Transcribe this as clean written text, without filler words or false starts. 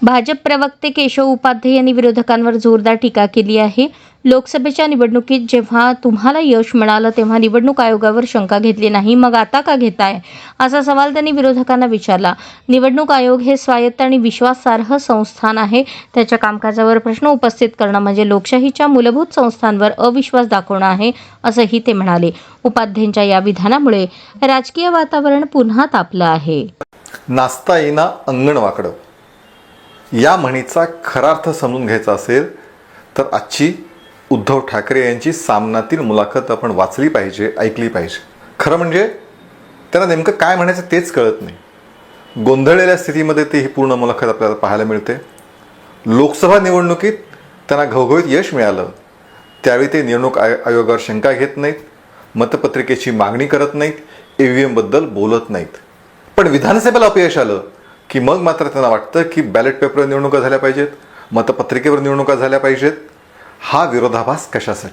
भाजप प्रवक्ते केशव उपाध्ये यांनी विरोधकांवर जोरदार टीका केली आहे. लोकसभेच्या निवडणुकीत जेव्हा तुम्हाला यश मिळालं तेव्हा निवडणूक आयोगावर शंका घेतली नाही, मग आता का घेताय, असा सवाल त्यांनी विरोधकांना विचारला. निवडणूक आयोग हे स्वायत्त आणि विश्वासार्ह संस्थान आहे. त्याच्या कामकाजावर प्रश्न उपस्थित करणं म्हणजे लोकशाहीच्या मूलभूत संस्थांवर अविश्वास दाखवणं आहे, असंही ते म्हणाले. उपाध्येंच्या या विधानामुळे राजकीय वातावरण पुन्हा तापलं आहे. नाचता येईना अंगण वाकडं या म्हणीचा खरा अर्थ समजून घ्यायचा असेल तर आजची उद्धव ठाकरे यांची सामनातील मुलाखत आपण वाचली पाहिजे, ऐकली पाहिजे. खरं म्हणजे त्यांना नेमकं काय म्हणायचं तेच कळत नाही. गोंधळलेल्या स्थितीमध्ये ती ही पूर्ण मुलाखत आपल्याला पाहायला मिळते. लोकसभा निवडणुकीत त्यांना घवघवीत यश मिळालं त्यावेळी ते निवडणूक आयोगावर शंका घेत नाहीत, मतपत्रिकेची मागणी करत नाहीत, EVM बद्दल बोलत नाहीत. पण विधानसभेला अपयश आलं की मग मात्र त्यांना वाटतं की बॅलेट पेपरवर निवडणुका झाल्या पाहिजेत, मतपत्रिकेवर निवडणुका झाल्या पाहिजेत. हा विरोधाभास कशासाठी?